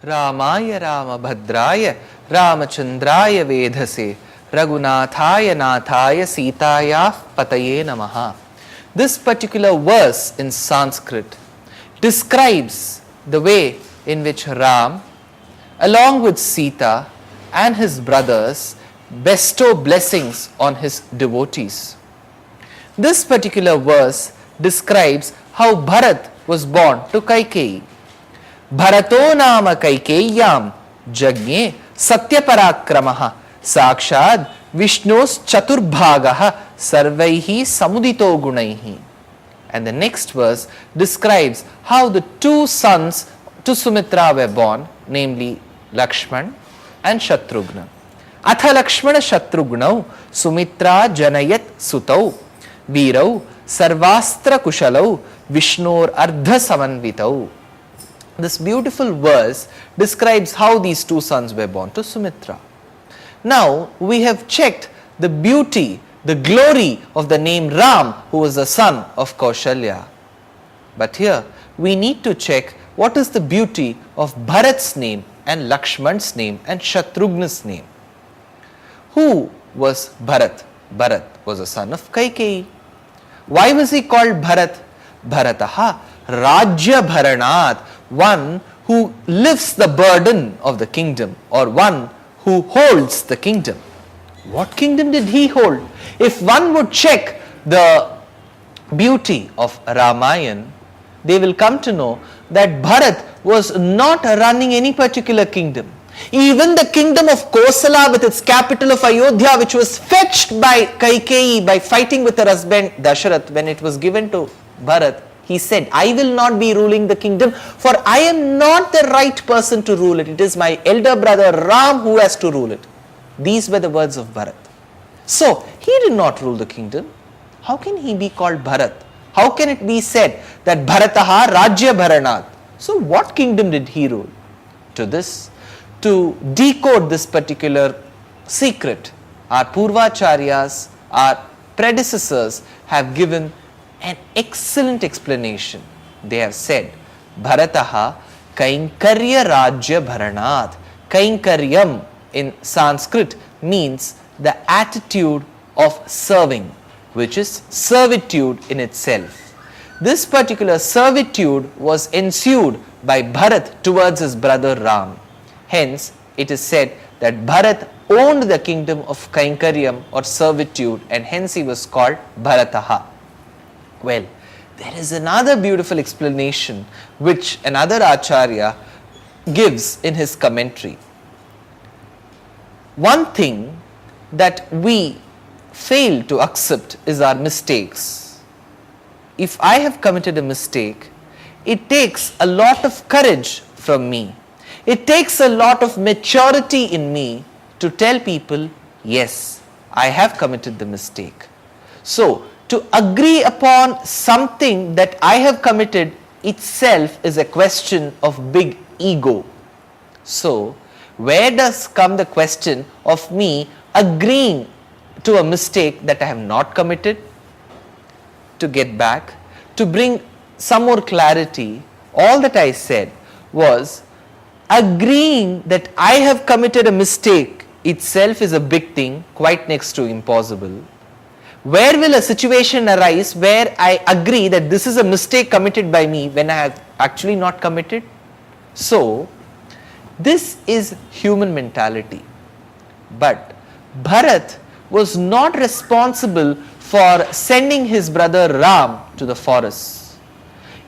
Ramaya Ramabhadraya Ramachandraya Vedase Raghunathaya Nathaya Sitaya Pataye Namaha. This particular verse in Sanskrit describes the way in which Ram, along with Sita and his brothers, bestow blessings on his devotees. This particular verse describes how Bharat was born to Kaikeyi. Bharato nama Kaikeyam Jagne Satyaparakramaha Sakshad Vishnos Chaturbhagaha Sarvaihi Samudito Gunaihi. And the next verse describes how the two sons to Sumitra were born, namely Lakshman and Shatrughna. Atha Lakshmana Shatrughna Sumitra Janayat Sutau Virau Sarvastra Kushalau Vishnor Ardha Samanvitau. This beautiful verse describes how these two sons were born to Sumitra. Now we have checked the beauty, the glory of the name Ram, who was the son of Kaushalya. But here we need to check what is the beauty of Bharat's name and Lakshman's name and Shatrughna's name. Who was Bharat? Bharat was a son of Kaikeyi. Why was he called Bharat? Bharataha Rajya Bharanat, one who lifts the burden of the kingdom, or one who holds the kingdom. What kingdom did he hold? If one would check the beauty of Ramayana, they will come to know that Bharat was not running any particular kingdom. Even the kingdom of Kosala with its capital of Ayodhya, which was fetched by Kaikeyi by fighting with her husband Dasharath, when it was given to Bharat, he said, I will not be ruling the kingdom, for I am not the right person to rule it. It is my elder brother Ram who has to rule it. These were the words of Bharat. So, he did not rule the kingdom. How can he be called Bharat? How can it be said that Bharataha Rajya Bharanat? So, what kingdom did he rule? To this, to decode this particular secret, our Purvacharyas, our predecessors have given an excellent explanation. They have said, Bharataha Kainkarya Rajya Bharanat. Kainkaryam in Sanskrit means the attitude of serving, which is servitude in itself. This particular servitude was ensued by Bharat towards his brother Ram. Hence, it is said that Bharat owned the kingdom of Kainkaryam or servitude, and hence he was called Bharataha. Well, there is another beautiful explanation which another Acharya gives in his commentary. One thing that we fail to accept is our mistakes. If I have committed a mistake, it takes a lot of courage from me. It takes a lot of maturity in me to tell people, yes, I have committed the mistake. So, to agree upon something that I have committed itself is a question of big ego. So, where does come the question of me agreeing to a mistake that I have not committed? To get back, to bring some more clarity, all that I said was agreeing that I have committed a mistake itself is a big thing, quite next to impossible. Where will a situation arise where I agree that this is a mistake committed by me when I have actually not committed? So, this is human mentality. But Bharat was not responsible for sending his brother Ram to the forest.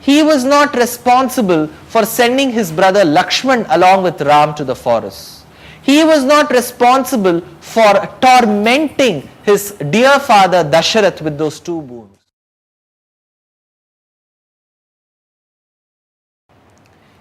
He was not responsible for sending his brother Lakshman along with Ram to the forest. He was not responsible for tormenting his dear father Dasharath with those two boons.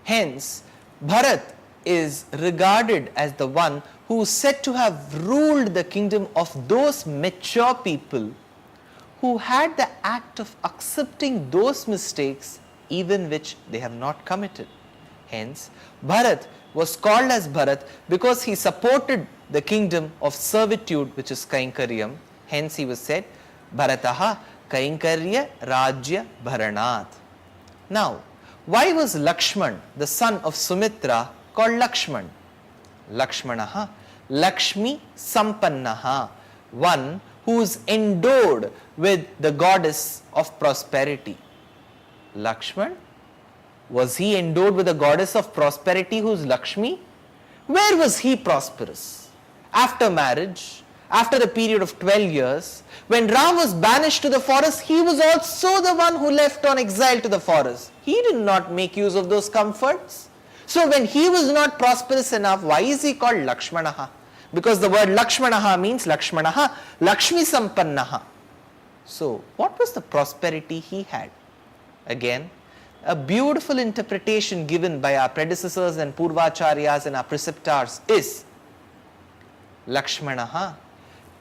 Hence, Bharat is regarded as the one who is said to have ruled the kingdom of those mature people who had the act of accepting those mistakes even which they have not committed. Hence, Bharat was called as Bharat because he supported the kingdom of servitude, which is Kainkaryam. Hence he was said, Bharataha Kainkarya Rajya Bharanat. Now, why was Lakshman, the son of Sumitra, called Lakshman. Lakshmanaha, Lakshmi Sampannaha, one who is endowed with the goddess of prosperity. Lakshman, was he endowed with the goddess of prosperity who is Lakshmi? Where was he prosperous? After marriage, after the period of 12 years, when Ram was banished to the forest, he was also the one who left on exile to the forest. He did not make use of those comforts. So when he was not prosperous enough, why is he called Lakshmanaha? Because the word Lakshmanaha means Lakshmanaha, Lakshmi Sampannaha. So what was the prosperity he had? Again, a beautiful interpretation given by our predecessors and Purvacharyas and our preceptors is Lakshmanaha,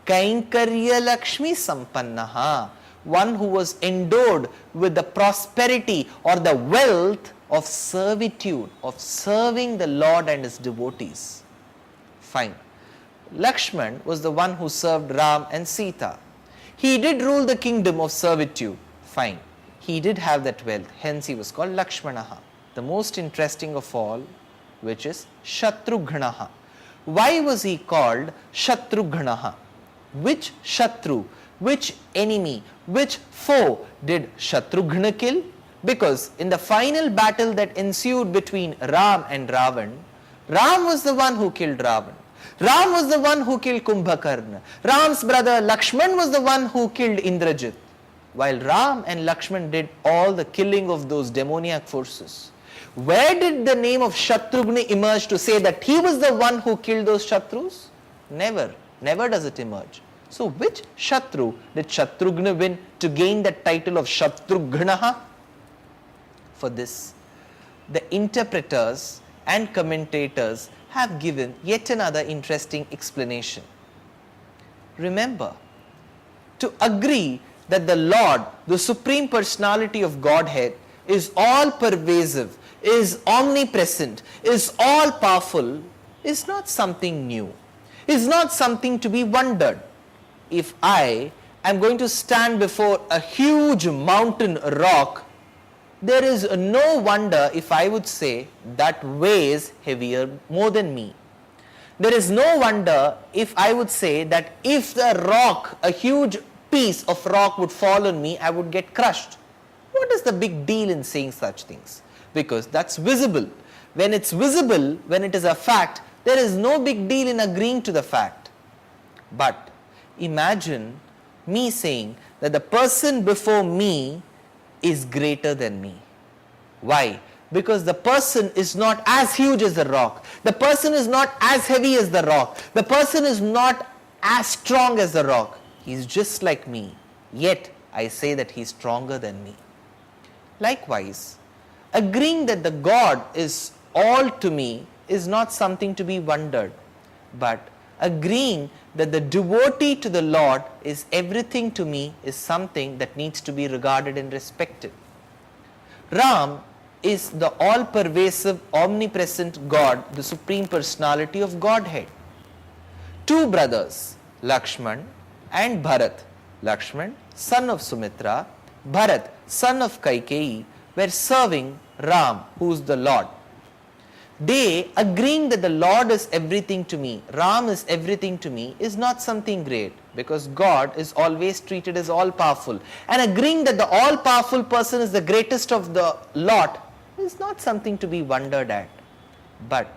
Kainkarya Lakshmi Sampannaha, one who was endowed with the prosperity or the wealth of servitude, of serving the Lord and his devotees. Fine. Lakshman was the one who served Ram and Sita. He did rule the kingdom of servitude. Fine. He did have that wealth, hence he was called Lakshmanaha. The most interesting of all, which is Shatrughnaha. Why was he called Shatrughnaha? Which Shatru, which enemy, which foe did Shatrughna kill? Because in the final battle that ensued between Ram and Ravan, Ram was the one who killed Ravan. Ram was the one who killed Kumbhakarna. Ram's brother Lakshman was the one who killed Indrajit. While Ram and Lakshman did all the killing of those demoniac forces. Where did the name of Shatrughna emerge to say that he was the one who killed those Shatrus? Never. Never does it emerge. So which Shatru did Shatrughna win to gain the title of Shatrughnaha? For this, the interpreters and commentators have given yet another interesting explanation. Remember, to agree that the Lord, the Supreme Personality of Godhead, is all pervasive, is omnipresent, is all powerful, is not something new, is not something to be wondered. If I am going to stand before a huge mountain rock, there is no wonder if I would say that weighs heavier more than me. There is no wonder if I would say that if the rock, a huge piece of rock would fall on me, I would get crushed. What is the big deal in saying such things? Because that's visible. When it's visible, when it is a fact, there is no big deal in agreeing to the fact. But imagine me saying that the person before me is greater than me. Why? Because the person is not as huge as the rock. The person is not as heavy as the rock. The person is not as strong as the rock. He is just like me. Yet I say that he is stronger than me. Likewise, agreeing that the God is all to me is not something to be wondered, but agreeing that the devotee to the Lord is everything to me is something that needs to be regarded and respected. Ram is the all-pervasive, omnipresent God, the Supreme Personality of Godhead. Two brothers, Lakshman and Bharat. Lakshman, son of Sumitra, Bharat, son of Kaikeyi, were serving Ram, who is the Lord. They, agreeing that the Lord is everything to me, Ram is everything to me, is not something great, because God is always treated as all-powerful. And agreeing that the all-powerful person is the greatest of the lot is not something to be wondered at. But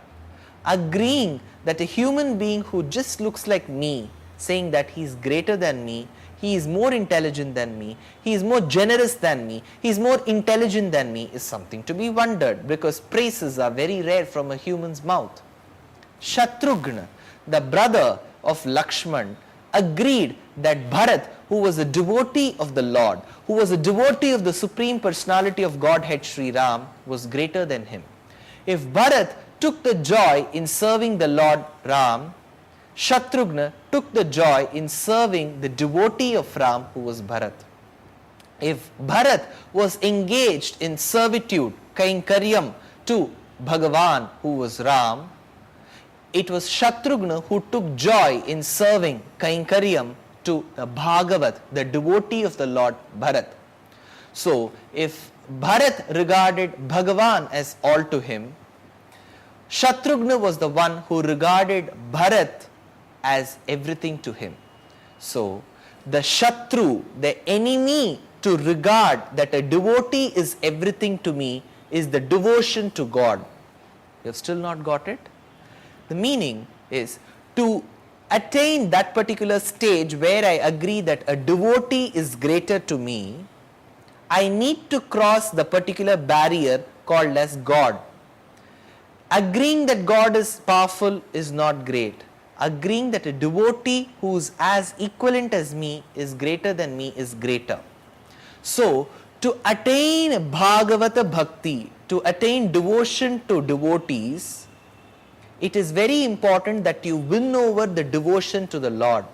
agreeing that a human being who just looks like me, saying that he is greater than me, he is more intelligent than me, he is more generous than me, he is more intelligent than me, is something to be wondered, because praises are very rare from a human's mouth. Shatrughna, the brother of Lakshman, agreed that Bharat, who was a devotee of the Lord, who was a devotee of the Supreme Personality of Godhead Sri Ram, was greater than him. If Bharat took the joy in serving the Lord Ram, Shatrughna took the joy in serving the devotee of Ram, who was Bharat. If Bharat was engaged in servitude, kainkaryam, to Bhagavan, who was Ram, it was Shatrughna who took joy in serving kainkaryam to the Bhagavat, the devotee of the Lord Bharat. So, if Bharat regarded Bhagavan as all to him, Shatrughna was the one who regarded Bharat as everything to him. So, the Shatru, the enemy, to regard that a devotee is everything to me is the devotion to God. You have still not got it? The meaning is to attain that particular stage where I agree that a devotee is greater to me, I need to cross the particular barrier called as God. Agreeing that God is powerful is not great. Agreeing that a devotee who is as equivalent as me is greater than me is greater. So, to attain Bhagavata Bhakti, to attain devotion to devotees, it is very important that you win over the devotion to the Lord.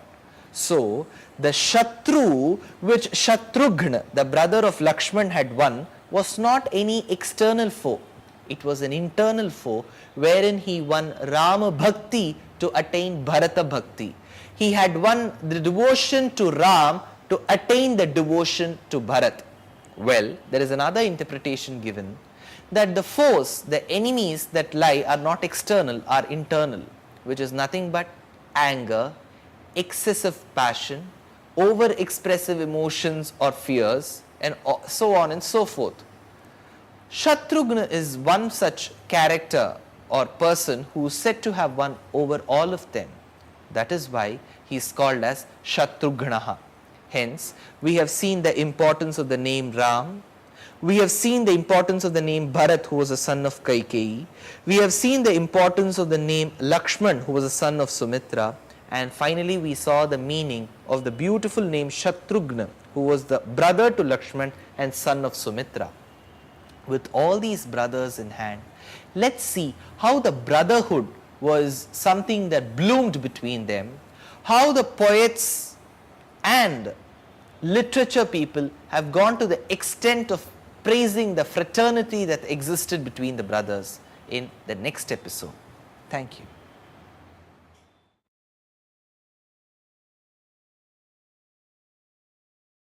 So, the Shatru which Shatrughna, the brother of Lakshman, had won was not any external foe. It was an internal foe wherein he won Rama Bhakti to attain Bharata Bhakti. He had won the devotion to Ram to attain the devotion to Bharat. Well, there is another interpretation given that the foes, the enemies that lie are not external, are internal, which is nothing but anger, excessive passion, over expressive emotions or fears, and so on and so forth. Shatrughna is one such character or person who is said to have won over all of them. That is why he is called as Shatrughnaha. Hence, we have seen the importance of the name Ram. We have seen the importance of the name Bharat, who was a son of Kaikeyi. We have seen the importance of the name Lakshman, who was a son of Sumitra. And finally, we saw the meaning of the beautiful name Shatrughna, who was the brother to Lakshman and son of Sumitra. With all these brothers in hand, let's see how the brotherhood was something that bloomed between them, how the poets and literature people have gone to the extent of praising the fraternity that existed between the brothers in the next episode. Thank you.